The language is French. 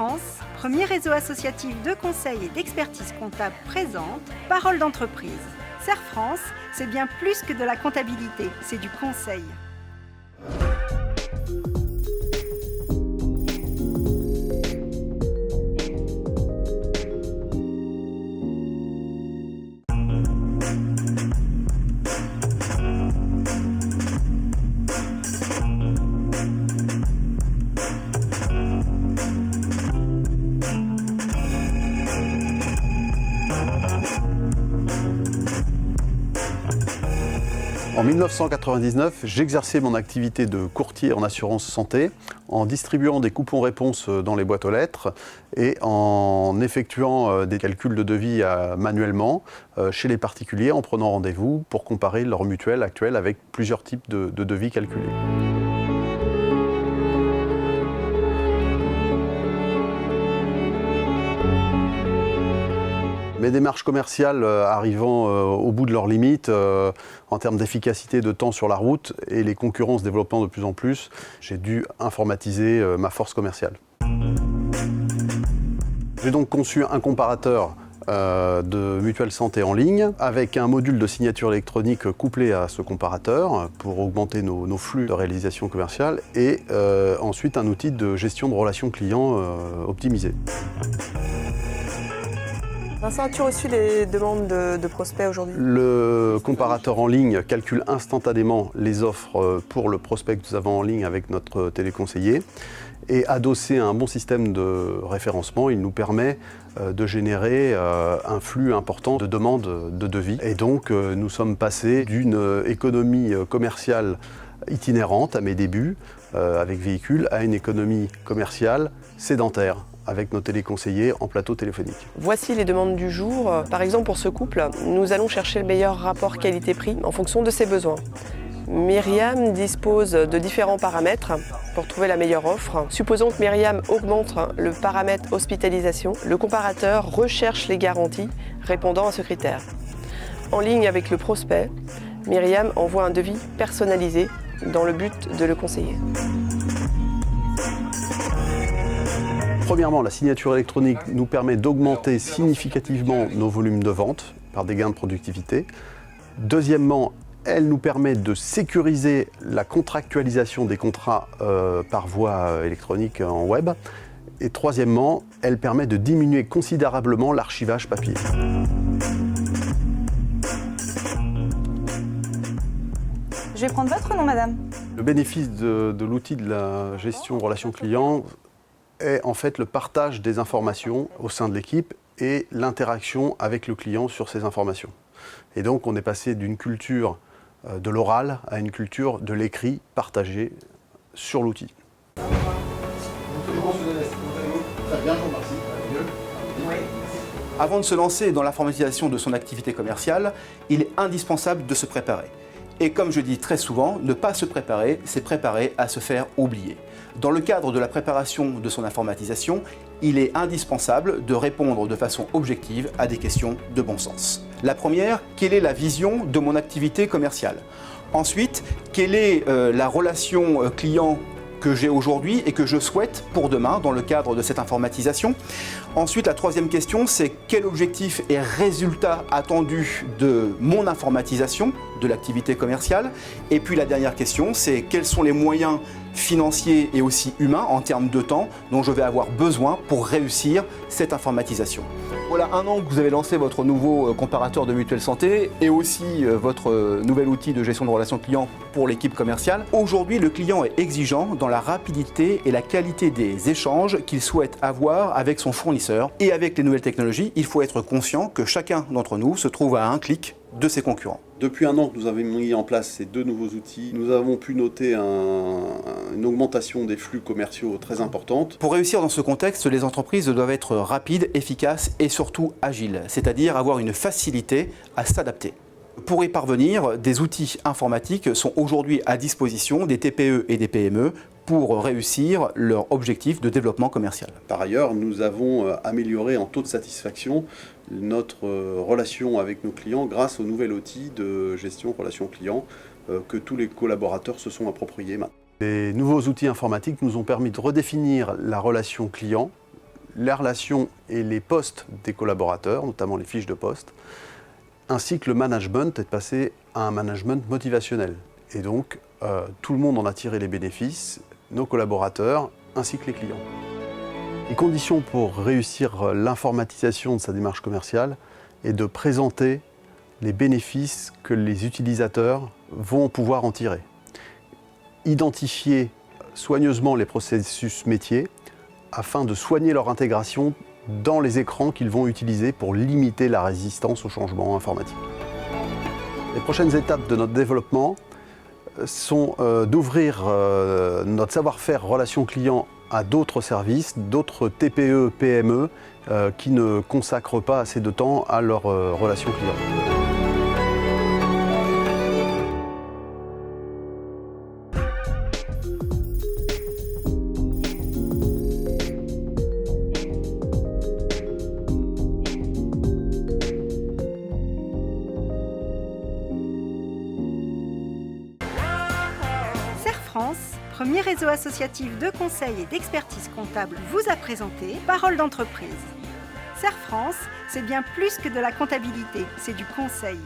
France, premier réseau associatif de conseil et d'expertise comptable présente Parole d'entreprise. Serre France, c'est bien plus que de la comptabilité, c'est du conseil. En 1999, j'exerçais mon activité de courtier en assurance santé en distribuant des coupons-réponses dans les boîtes aux lettres et en effectuant des calculs de devis manuellement chez les particuliers en prenant rendez-vous pour comparer leur mutuelle actuelle avec plusieurs types de devis calculés. Mes démarches commerciales arrivant au bout de leurs limites en termes d'efficacité de temps sur la route et les concurrents se développant de plus en plus, j'ai dû informatiser ma force commerciale. J'ai donc conçu un comparateur de mutuelle santé en ligne avec un module de signature électronique couplé à ce comparateur pour augmenter nos flux de réalisation commerciale et ensuite un outil de gestion de relations clients optimisé. Vincent, as-tu reçu les demandes de prospects aujourd'hui? Le comparateur en ligne calcule instantanément les offres pour le prospect que nous avons en ligne avec notre téléconseiller. Et adossé à un bon système de référencement, il nous permet de générer un flux important de demandes de devis. Et donc nous sommes passés d'une économie commerciale itinérante à mes débuts avec véhicule à une économie commerciale sédentaire, avec nos téléconseillers en plateau téléphonique. Voici les demandes du jour. Par exemple, pour ce couple, nous allons chercher le meilleur rapport qualité-prix en fonction de ses besoins. Myriam dispose de différents paramètres pour trouver la meilleure offre. Supposons que Myriam augmente le paramètre hospitalisation. Le comparateur recherche les garanties répondant à ce critère. En ligne avec le prospect, Myriam envoie un devis personnalisé dans le but de le conseiller. Premièrement, la signature électronique nous permet d'augmenter significativement nos volumes de vente par des gains de productivité. Deuxièmement, elle nous permet de sécuriser la contractualisation des contrats par voie électronique en web. Et troisièmement, elle permet de diminuer considérablement l'archivage papier. Je vais prendre votre nom, madame. Le bénéfice de l'outil de la gestion de relations clients est en fait le partage des informations au sein de l'équipe et l'interaction avec le client sur ces informations. Et donc on est passé d'une culture de l'oral à une culture de l'écrit partagé sur l'outil. Avant de se lancer dans l'informatisation de son activité commerciale, il est indispensable de se préparer. Et comme je dis très souvent, ne pas se préparer, c'est préparer à se faire oublier. Dans le cadre de la préparation de son informatisation, il est indispensable de répondre de façon objective à des questions de bon sens. La première, quelle est la vision de mon activité commerciale? Ensuite, quelle est la relation client que j'ai aujourd'hui et que je souhaite pour demain dans le cadre de cette informatisation? Ensuite, la troisième question, c'est quel objectif et résultat attendu de mon informatisation de l'activité commerciale? Et puis la dernière question, c'est quels sont les moyens financiers et aussi humains en termes de temps dont je vais avoir besoin pour réussir cette informatisation. Voilà 1 an que vous avez lancé votre nouveau comparateur de mutuelle santé et aussi votre nouvel outil de gestion de relations clients pour l'équipe commerciale. Aujourd'hui, le client est exigeant dans la rapidité et la qualité des échanges qu'il souhaite avoir avec son fournisseur. Et avec les nouvelles technologies, il faut être conscient que chacun d'entre nous se trouve à un clic de ses concurrents. Depuis 1 an que nous avons mis en place ces 2 nouveaux outils, nous avons pu noter une augmentation des flux commerciaux très importante. Pour réussir dans ce contexte, les entreprises doivent être rapides, efficaces et surtout agiles, c'est-à-dire avoir une facilité à s'adapter. Pour y parvenir, des outils informatiques sont aujourd'hui à disposition des TPE et des PME pour réussir leur objectif de développement commercial. Par ailleurs, nous avons amélioré en taux de satisfaction notre relation avec nos clients grâce au nouvel outil de gestion relations clients que tous les collaborateurs se sont appropriés maintenant. Les nouveaux outils informatiques nous ont permis de redéfinir la relation client les relations et les postes des collaborateurs, notamment les fiches de poste, ainsi que le management est passé à un management motivationnel. Et donc, tout le monde en a tiré les bénéfices, nos collaborateurs ainsi que les clients. Les conditions pour réussir l'informatisation de sa démarche commerciale est de présenter les bénéfices que les utilisateurs vont pouvoir en tirer. Identifier soigneusement les processus métiers afin de soigner leur intégration dans les écrans qu'ils vont utiliser pour limiter la résistance au changement informatique. Les prochaines étapes de notre développement sont d'ouvrir notre savoir-faire relation client à d'autres services, d'autres TPE, PME qui ne consacrent pas assez de temps à leur relation client. France, premier réseau associatif de conseil et d'expertise comptable, vous a présenté Parole d'entreprise. Serre France, c'est bien plus que de la comptabilité, c'est du conseil.